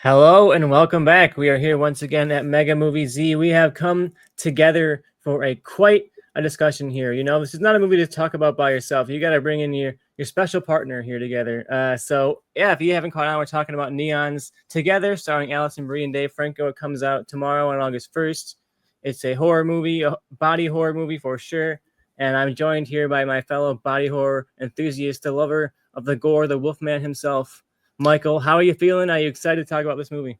Hello and welcome back. We are here once again at Mega Movie Z. We have come together for quite a discussion here. This is not a movie to talk about by yourself. You got to bring in your special partner here together. If you haven't caught on, we're talking about Neons Together, starring Alison Brie and Dave Franco. It comes out tomorrow on August 1st. It's a horror movie, a body horror movie for sure. And I'm joined here by my fellow body horror enthusiast, the lover of the gore, the Wolfman himself, Michael. How are you feeling? Are you excited to talk about this movie?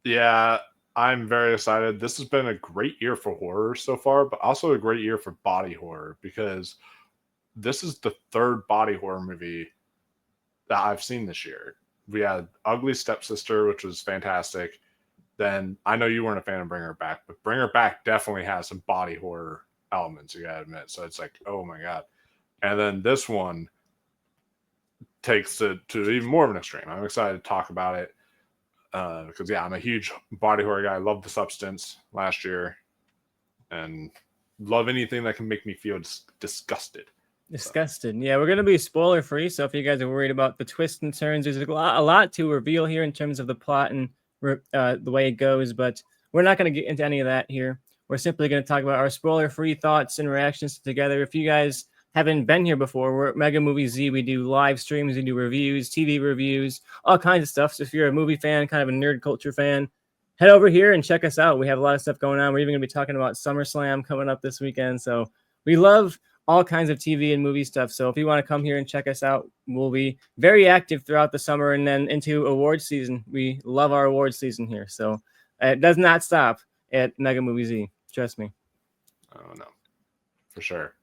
Yeah, I'm very excited. This has been a great year for horror so far, but also a great year for body horror because this is the third body horror movie that I've seen this year. We had Ugly Stepsister, which was fantastic. Then I know you weren't a fan of Bring Her Back, but Bring Her Back definitely has some body horror elements, you gotta admit. So it's like, oh my god. And then this one takes it to even more of an extreme. I'm excited to talk about it because I'm a huge body horror guy. I love The Substance last year, and love anything that can make me feel disgusted. So Disgusted. Yeah, we're gonna be spoiler free. So if you guys are worried about the twists and turns, there's a lot to reveal here in terms of the plot and the way it goes. But we're not gonna get into any of that here. We're simply gonna talk about our spoiler free thoughts and reactions together. If you guys haven't been here before, we're at Mega Movie Z. We do live streams, we do reviews, TV reviews, all kinds of stuff. So if you're a movie fan, kind of a nerd culture fan, head over here and check us out. We have a lot of stuff going on. We're even gonna be talking about SummerSlam coming up this weekend. So we love all kinds of TV and movie stuff. So if you want to come here and check us out, we'll be very active throughout the summer and then into awards season. We love our awards season here. So it does not stop at Mega Movie Z. Trust me. I don't know for sure.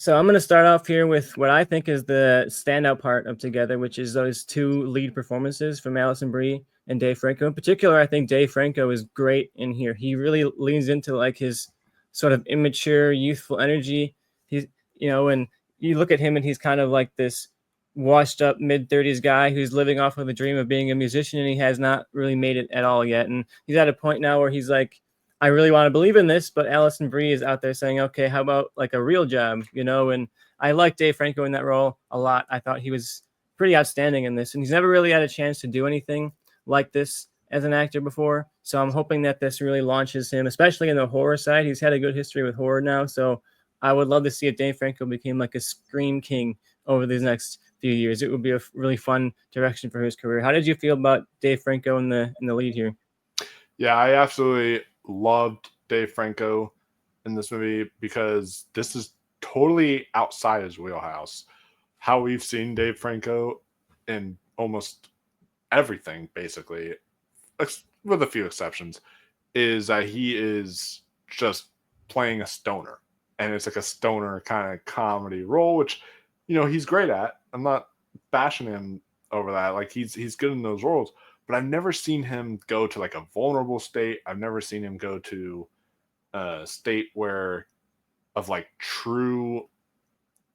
So I'm going to start off here with what I think is the standout part of Together, which is those two lead performances from Alison Brie and Dave Franco. In particular, I think Dave Franco is great in here. He really leans into like his sort of immature, youthful energy. He's, and you look at him and he's kind of like this washed up mid-30s guy who's living off of the dream of being a musician, and he has not really made it at all yet. And he's at a point now where he's like, I really want to believe in this, but Alison Brie is out there saying, okay, how about like a real job, And I like Dave Franco in that role a lot. I thought he was pretty outstanding in this, and he's never really had a chance to do anything like this as an actor before. So I'm hoping that this really launches him, especially in the horror side. He's had a good history with horror now, so I would love to see if Dave Franco became like a scream king over these next few years. It would be a really fun direction for his career. How did you feel about Dave Franco in the lead here? Yeah, I absolutely loved Dave Franco in this movie because this is totally outside his wheelhouse. How we've seen Dave Franco in almost everything, basically, with a few exceptions, is that he is just playing a stoner. And it's like a stoner kind of comedy role, which, he's great at. I'm not bashing him over that. Like he's good in those roles. But I've never seen him go to like a vulnerable state. I've never seen him go to a state where of like true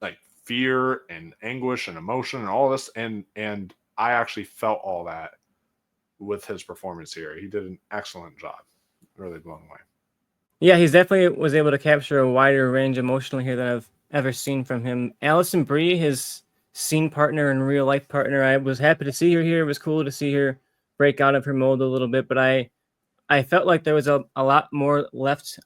like fear and anguish and emotion and all this. And I actually felt all that with his performance here. He did an excellent job. Really blown away. Yeah, he's definitely was able to capture a wider range emotionally here than I've ever seen from him. Alison Brie, his scene partner and real life partner, I was happy to see her here. It was cool to see her break out of her mold a little bit, but I felt like there was a lot more left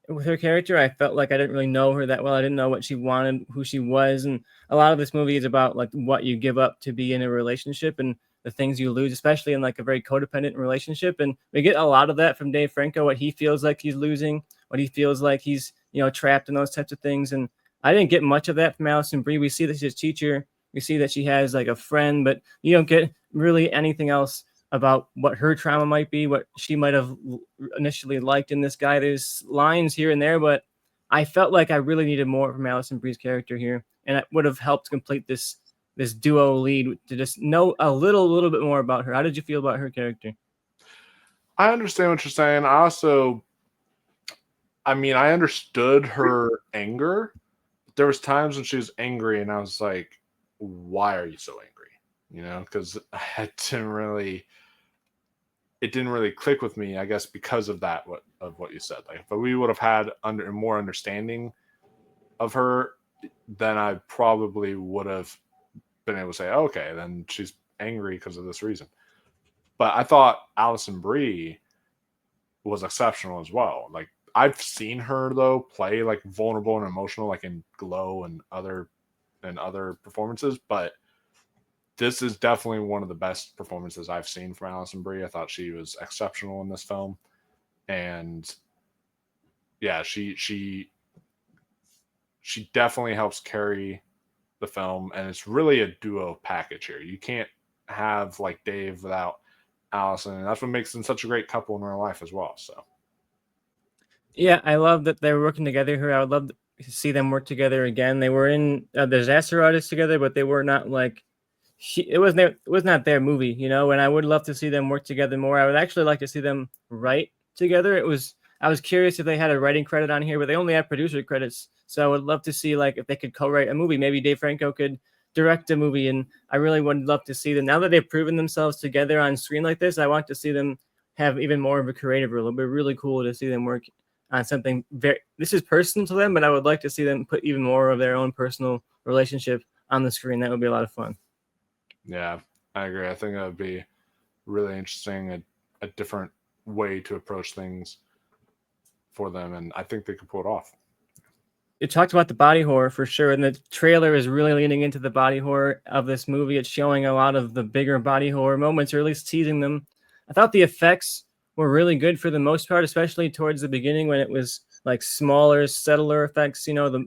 with her character. I felt like I didn't really know her that well. I didn't know what she wanted, who she was, and a lot of this movie is about like what you give up to be in a relationship and the things you lose, especially in like a very codependent relationship. And we get a lot of that from Dave Franco, what he feels like he's losing, what he feels like he's trapped in those types of things. And I didn't get much of that from Alison Brie. We see that she's a teacher, we see that she has like a friend, but you don't get really anything else about what her trauma might be, what she might have initially liked in this guy. There's lines here and there, but I felt like I really needed more from Alison Brie's character here, and it would have helped complete this duo lead to just know a little bit more about her. How did you feel about her character? I understand what you're saying. I understood her anger. There was times when she was angry, and I was like, "Why are you so angry?" Because it didn't really click with me. I guess because of what you said. Like, but we would have had more understanding of her, then I probably would have been able to say, "Okay, then she's angry because of this reason." But I thought Alison Brie was exceptional as well. Like I've seen her though play like vulnerable and emotional, like in Glow and other performances, but this is definitely one of the best performances I've seen from Alison Brie. I thought she was exceptional in this film, and yeah, she definitely helps carry the film, and it's really a duo package here. You can't have like Dave without Allison, and that's what makes them such a great couple in real life as well. So Yeah, I love that they're working together here. I would love to see them work together again. They were in Disaster Artist together, but they were not like it was not their movie, you know. And I would love to see them work together more. I would actually like to see them write together. I was curious if they had a writing credit on here, but they only have producer credits. So I would love to see like if they could co-write a movie. Maybe Dave Franco could direct a movie, and I really would love to see them. Now that they've proven themselves together on screen like this, I want to see them have even more of a creative role. It'd be really cool to see them work on something very. This is personal to them, but I would like to see them put even more of their own personal relationship on the screen. That would be a lot of fun. yeah, I agree. I think that would be really interesting, a different way to approach things for them, and I think they could pull it off. It talked about the body horror for sure, and the trailer is really leaning into the body horror of this movie. It's showing a lot of the bigger body horror moments, or at least teasing them. I thought the effects were really good for the most part, especially towards the beginning when it was like smaller, subtler effects. You know, the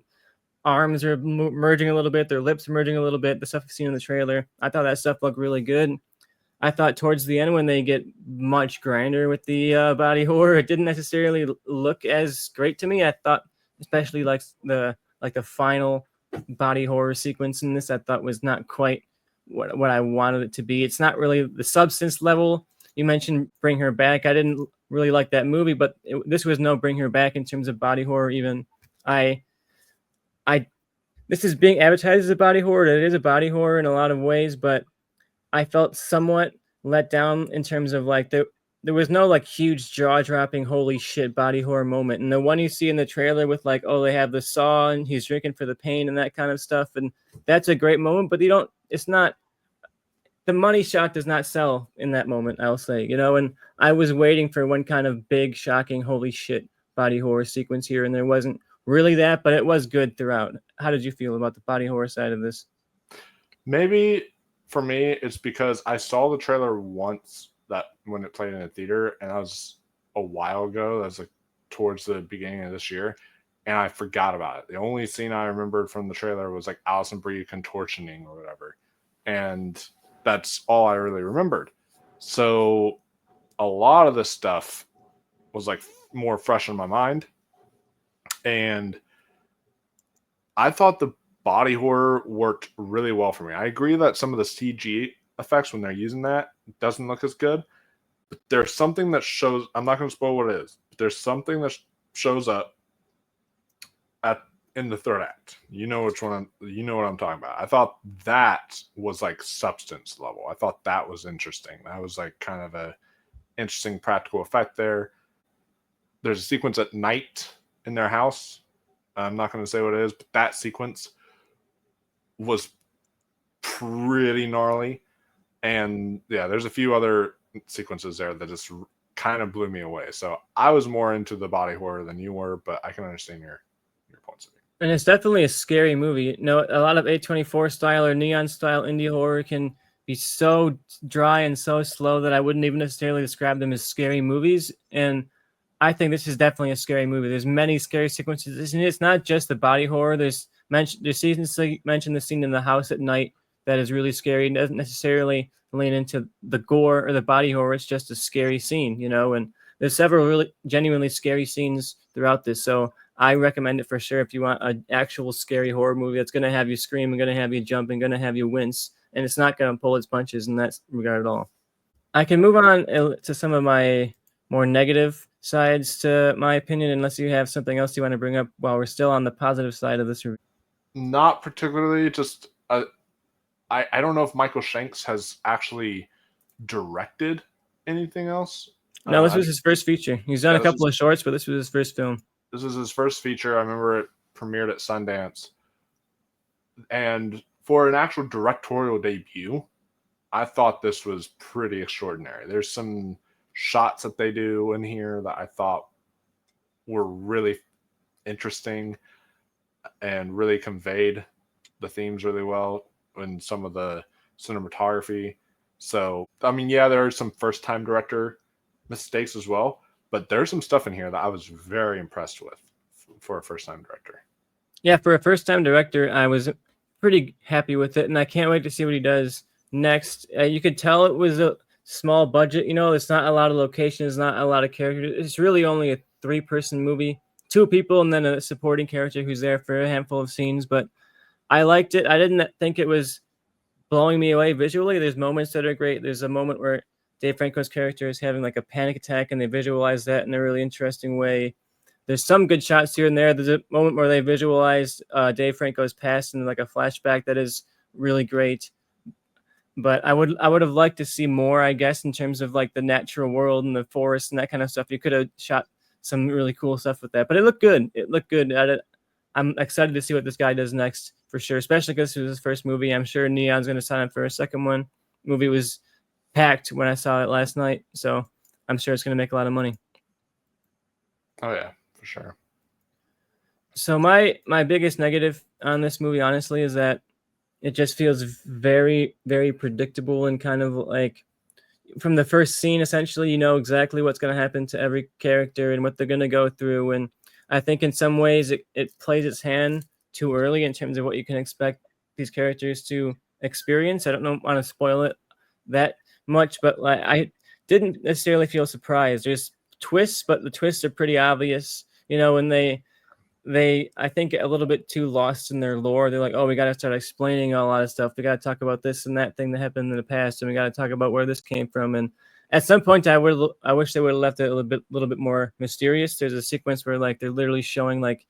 arms are merging a little bit, their lips merging a little bit. The stuff we've seen in the trailer, I thought that stuff looked really good. I thought towards the end when they get much grinder with the body horror, it didn't necessarily look as great to me. I thought, especially like the final body horror sequence in this, I thought was not quite what I wanted it to be. It's not really the substance level. You mentioned Bring Her Back. I didn't really like that movie, but this was no Bring Her Back in terms of body horror. Even I, I, this is being advertised as a body horror. It is a body horror in a lot of ways, but I felt somewhat let down in terms of like there was no like huge jaw dropping holy shit body horror moment. And the one you see in the trailer with like, oh, they have the saw and he's drinking for the pain and that kind of stuff, and that's a great moment. But you don't. It's not, the money shot does not sell in that moment. I'll say, you know. And I was waiting for one kind of big shocking holy shit body horror sequence here, and there wasn't really that, but it was good throughout. How did you feel about the body horror side of this? Maybe for me, it's because I saw the trailer once that when it played in a theater, and that was a while ago. That was like towards the beginning of this year, and I forgot about it. The only scene I remembered from the trailer was like Alison Brie contortioning or whatever, and that's all I really remembered. So a lot of this stuff was like more fresh in my mind, and I thought the body horror worked really well for me. I agree that some of the CG effects when they're using that doesn't look as good, but there's something that shows. I'm not going to spoil what it is, but there's something that shows up at in the third act. You know which one. You know what I'm talking about. I thought that was like substance level. I thought that was interesting. That was like kind of a interesting practical effect there. There's a sequence at night in their house. I'm not going to say what it is, but that sequence was pretty gnarly. And yeah, there's a few other sequences there that just kind of blew me away. So I was more into the body horror than you were, but I can understand your points of view. And it's definitely a scary movie. You know, a lot of A24 style or neon style indie horror can be so dry and so slow that I wouldn't even necessarily describe them as scary movies. And I think this is definitely a scary movie. There's many scary sequences, and it's not just the body horror. There's seasons mentioned the scene in the house at night that is really scary. It doesn't necessarily lean into the gore or the body horror. It's just a scary scene, you know. And there's several really genuinely scary scenes throughout this. So I recommend it for sure if you want an actual scary horror movie that's going to have you scream and going to have you jump and going to have you wince, and it's not going to pull its punches in that regard at all. I can move on to some of my more negative sides to my opinion, unless you have something else you want to bring up while we're still on the positive side of this review. Not particularly. Just I don't know if Michael Shanks has actually directed anything else. No, this was his first feature. He's done a couple of shorts, but this was his first film. This was his first feature. I remember it premiered at Sundance, and for an actual directorial debut, I thought this was pretty extraordinary. There's some shots that they do in here that I thought were really interesting and really conveyed the themes really well in some of the cinematography. So, I mean, yeah, there are some first time director mistakes as well, but there's some stuff in here that I was very impressed with for a first time director. Yeah, for a first time director, I was pretty happy with it, and I can't wait to see what he does next. You could tell it was a small budget. You know, it's not a lot of locations, not a lot of characters. It's really only a 3-person movie, 2 people, and then a supporting character who's there for a handful of scenes. But I liked it. I didn't think it was blowing me away visually. There's moments that are great. There's a moment where Dave Franco's character is having like a panic attack, and they visualize that in a really interesting way. There's some good shots here and there. There's a moment where they visualize Dave Franco's past in like a flashback that is really great. But I would have liked to see more, I guess, in terms of like the natural world and the forest and that kind of stuff. You could have shot some really cool stuff with that. But it looked good. It looked good. I'm excited to see what this guy does next for sure, especially because it was his first movie. I'm sure Neon's going to sign up for a second one. Movie was packed when I saw it last night, so I'm sure it's going to make a lot of money. Oh yeah, for sure. So my biggest negative on this movie, honestly, is that it just feels very, very predictable and kind of like from the first scene, essentially, you know exactly what's going to happen to every character and what they're going to go through. And I think in some ways it plays its hand too early in terms of what you can expect these characters to experience. I don't want to spoil it that much, but like I didn't necessarily feel surprised. There's twists, but the twists are pretty obvious, you know, when they I think get a little bit too lost in their lore. They're like, oh, we got to start explaining a lot of stuff. We got to talk about this and that thing that happened in the past, and we got to talk about where this came from. And at some point, I wish they would have left it a little bit more mysterious. There's a sequence where like they're literally showing like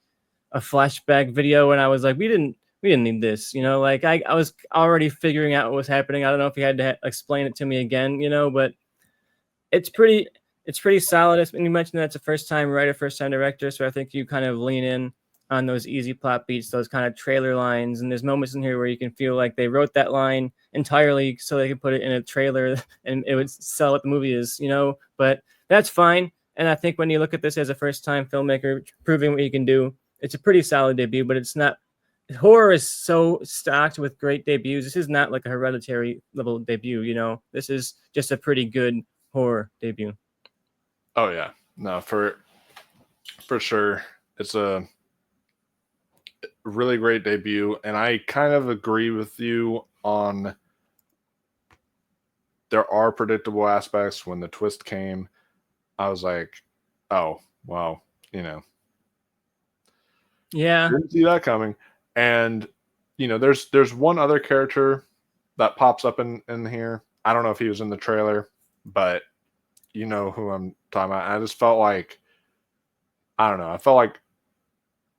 a flashback video, and I was like, we didn't need this, you know. Like I was already figuring out what was happening. I don't know if you had to explain it to me again, you know, but it's pretty solid. And you mentioned that's a first time writer, first time director, so I think you kind of lean in on those easy plot beats, those kind of trailer lines. And there's moments in here where you can feel like they wrote that line entirely so they could put it in a trailer and it would sell what the movie is, you know. But that's fine. And I think when you look at this as a first time filmmaker proving what you can do, it's a pretty solid debut. But it's not. Horror is so stocked with great debuts. This is not like a Hereditary level debut, you know. This is just a pretty good horror debut. Oh yeah, no, for sure, it's a really great debut, and I kind of agree with you on there are predictable aspects. When the twist came, I was like, oh wow, you know, Yeah. didn't see that coming. And you know, there's one other character that pops up in here. I don't know if he was in the trailer, but you know who I'm talking about. I just felt like, I don't know. I felt like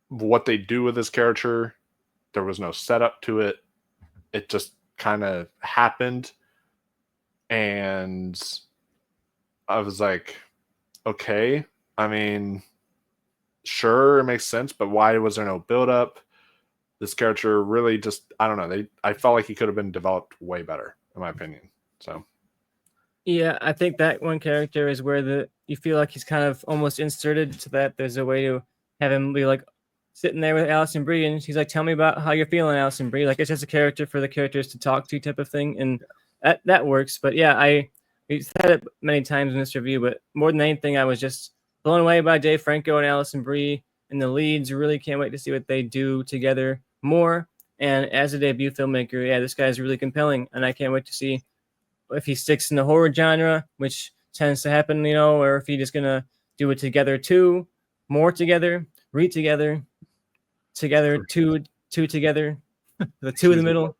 what they do with this character, there was no setup to it. It just kind of happened. And I was like, okay. I mean, sure, it makes sense, but why was there no build up? This character really just, I don't know. I felt like he could have been developed way better, in my opinion. So Yeah, I think that one character is where you feel like he's kind of almost inserted so that there's a way to have him be like sitting there with Alison Brie and she's like, tell me about how you're feeling, Alison Brie. Like it's just a character for the characters to talk to type of thing. And that works. But yeah, we said it many times in this review, but more than anything, I was just blown away by Dave Franco and Alison Brie and the leads. Really can't wait to see what they do together more. And as a debut filmmaker, yeah, this guy is really compelling, and I can't wait to see if he sticks in the horror genre, which tends to happen, you know, or if he's just gonna do it together too, more together, read together, two together, the two in the middle.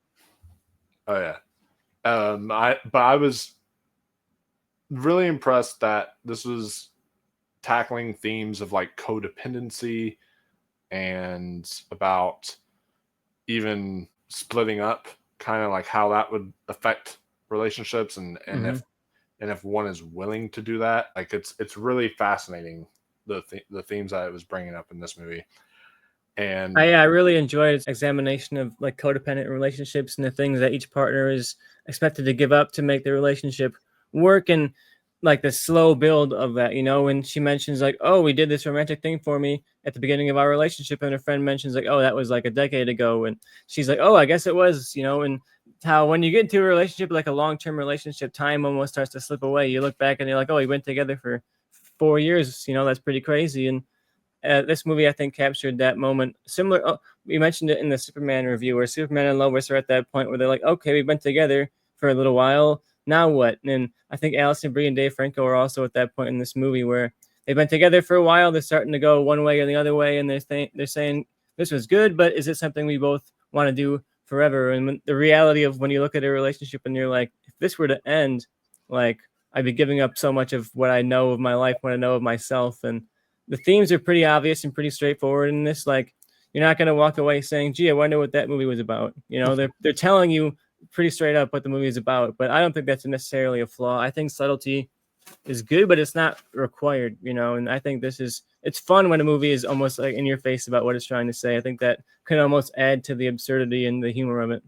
oh yeah. I was really impressed that this was tackling themes of like codependency and about even splitting up, kind of like how that would affect relationships, and if one is willing to do that. Like it's really fascinating the themes that it was bringing up in this movie. And I really enjoyed its examination of like codependent relationships and the things that each partner is expected to give up to make the relationship work, and like the slow build of that. When she mentions like, "Oh, we did this romantic thing for me at the beginning of our relationship," and her friend mentions like, "Oh, that was like a decade ago," and she's like, "Oh, I guess it was," and how when you get into a relationship, like a long-term relationship, time almost starts to slip away. You look back and you're like, "Oh, we went together for 4 years," that's pretty crazy. And this movie, I think, captured that moment. Similar, we mentioned it in the Superman review, where Superman and Lois are at that point where they're like, okay, we've been together for a little while. Now what? And I think Alison Brie and Dave Franco are also at that point in this movie where they've been together for a while. They're starting to go one way or the other way, and they're saying this was good, but is it something we both want to do forever? And the reality of when you look at a relationship and you're like, if this were to end, like I'd be giving up so much of what I know of my life, what I know of myself, and the themes are pretty obvious and pretty straightforward in this. Like, you're not going to walk away saying, "Gee, I wonder what that movie was about." They're telling you pretty straight up what the movie is about, but I don't think that's necessarily a flaw. I think subtlety is good, but it's not required. And I think it's fun when a movie is almost like in your face about what it's trying to say. I think that can almost add to the absurdity and the humor of it.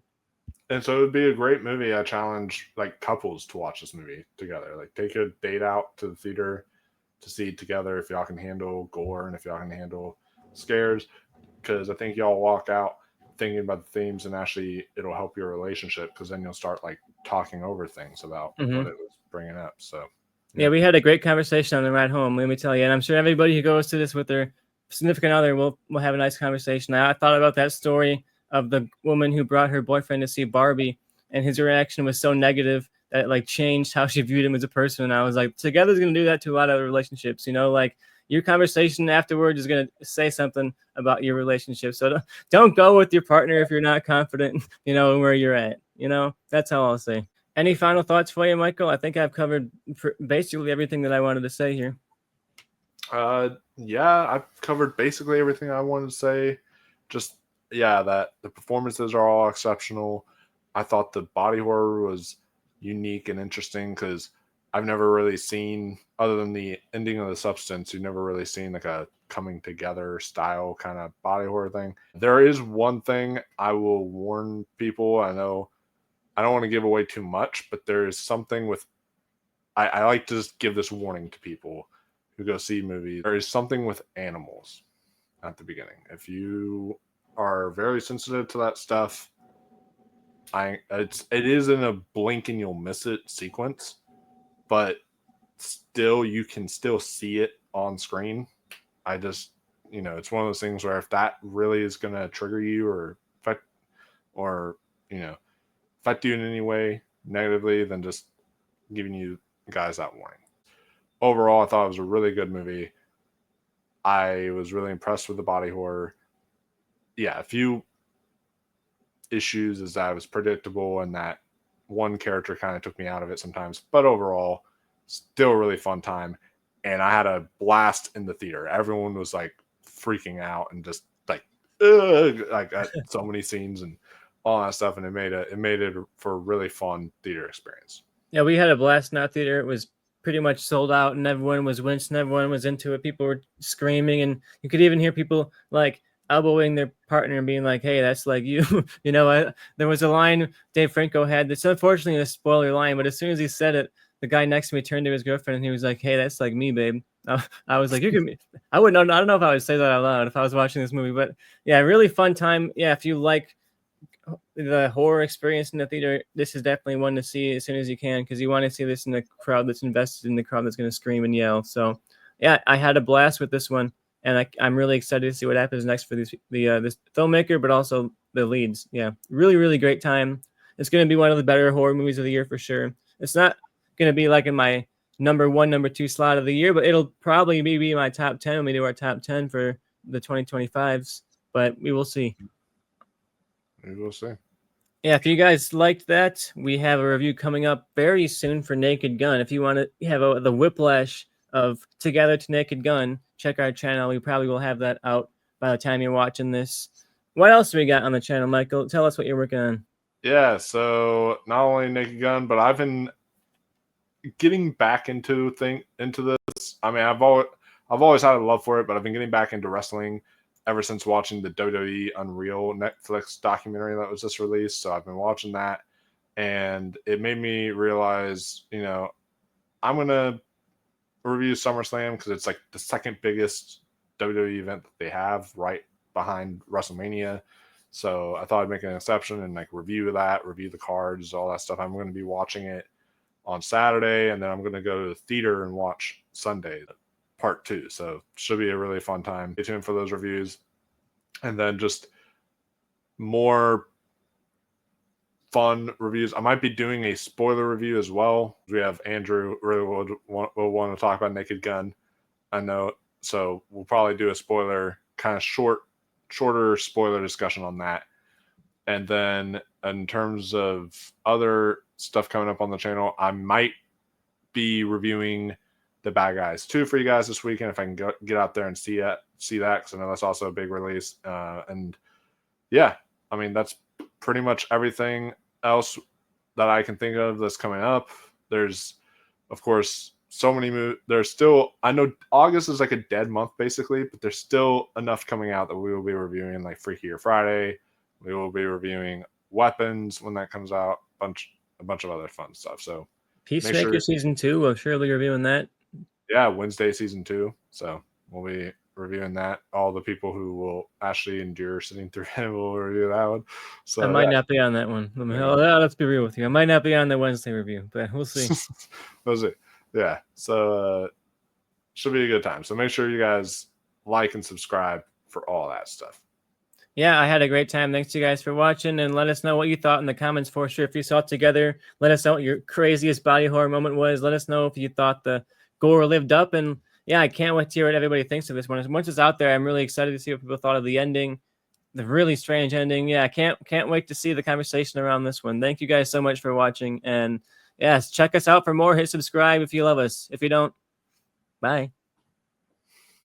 And so it would be a great movie. I challenge like couples to watch this movie together. Like take a date out to the theater to see it together if y'all can handle gore and if y'all can handle scares. Because I think y'all walk out thinking about the themes and actually it'll help your relationship because then you'll start like talking over things about what Mm-hmm. it was bringing up. So Yeah, we had a great conversation on the ride home. Let me tell you, and I'm sure everybody who goes to this with their significant other will have a nice conversation. I thought about that story of the woman who brought her boyfriend to see Barbie, and his reaction was so negative that it like changed how she viewed him as a person. And I was like, Together's gonna do that to a lot of relationships. Like your conversation afterwards is gonna say something about your relationship. So don't go with your partner if you're not confident, in where you're at. That's how I'll say. Any final thoughts for you, Michael? I think I've covered basically everything that I wanted to say here. Yeah, I've covered basically everything I wanted to say. Just yeah, that the performances are all exceptional. I thought the body horror was unique and interesting because I've never really seen, other than the ending of The Substance, you've never really seen like a coming together style kind of body horror thing. There is one thing I will warn people. I know I don't want to give away too much, but there is something with I like to just give this warning to people who go see movies. There is something with animals at the beginning. If you are very sensitive to that stuff, it is in a blink and you'll miss it sequence, but still you can still see it on screen. I just it's one of those things where if that really is going to trigger you or affect or you know affect you in any way negatively, then just giving you guys that warning. Overall, I thought it was a really good movie. I was really impressed with the body horror. Yeah, a few issues is that it was predictable and that one character kind of took me out of it sometimes. But overall, still a really fun time. And I had a blast in the theater. Everyone was like freaking out and just like, ugh, like so many scenes and all that stuff. And it made it for a really fun theater experience. Yeah, we had a blast in that theater. It was pretty much sold out, and everyone was wincing. Everyone was into it. People were screaming, and you could even hear people like elbowing their partner and being like, "Hey, that's like you." There was a line Dave Franco had that's unfortunately a spoiler line, but as soon as he said it, the guy next to me turned to his girlfriend and he was like, "Hey, that's like me, babe." I was like, "You can." I wouldn't know. I don't know if I would say that out loud if I was watching this movie, but yeah, really fun time. Yeah, if you like the horror experience in the theater, this is definitely one to see as soon as you can because you want to see this in a crowd that's invested, in the crowd that's going to scream and yell. So, yeah, I had a blast with this one, and I'm really excited to see what happens next for this filmmaker, but also the leads. Yeah, really, really great time. It's going to be one of the better horror movies of the year for sure. It's not going to be like in my number one, number two slot of the year, but it'll probably be my top 10 when we do our top 10 for the 2025s. But we will see. We will see. Yeah, if you guys liked that, we have a review coming up very soon for Naked Gun. If you want to have the whiplash of Together to Naked Gun, check our channel. We probably will have that out by the time you're watching this. What else do we got on the channel, Michael? Tell us what you're working on. Yeah, so not only Naked Gun, but I've been getting back into this. I mean, I've always had a love for it, but I've been getting back into wrestling. ever since watching the WWE Unreal Netflix documentary that was just released. So I've been watching that, and it made me realize, I'm going to review SummerSlam because it's like the second biggest WWE event that they have, right behind WrestleMania. So I thought I'd make an exception and like review the cards, all that stuff. I'm going to be watching it on Saturday, and then I'm going to go to the theater and watch Sunday, part 2. So should be a really fun time. Stay tuned for those reviews. And then just more fun reviews. I might be doing a spoiler review as well. We have Andrew really will want to talk about Naked Gun, I know. So we'll probably do a spoiler, kind of shorter spoiler discussion on that. And then in terms of other stuff coming up on the channel, I might be reviewing The Bad Guys 2 for you guys this weekend if I can get out there and see that, because I know that's also a big release. And yeah, I mean, that's pretty much everything else that I can think of that's coming up. There's, of course, so many movies. There's still, I know August is like a dead month basically, but there's still enough coming out that we will be reviewing, like Freakier Friday. We will be reviewing Weapons when that comes out, a bunch of other fun stuff. So Peacemaker season 2, we'll surely be reviewing that. Yeah, Wednesday season 2. So we'll be reviewing that. All the people who will actually endure sitting through it will review that one. So I might not be on that one. Let's be real with you. I might not be on the Wednesday review, but we'll see. We'll see. Yeah. So should be a good time. So make sure you guys like and subscribe for all that stuff. Yeah, I had a great time. Thanks to you guys for watching, and let us know what you thought in the comments for sure. If you saw it together, let us know what your craziest body horror moment was. Let us know if you thought the gore lived up. And yeah, I can't wait to hear what everybody thinks of this one. Once it's out there, I'm really excited to see what people thought of the ending, the really strange ending. Yeah, I can't wait to see the conversation around this one. Thank you guys so much for watching, and yes, check us out for more. Hit subscribe if you love us. If you don't, bye.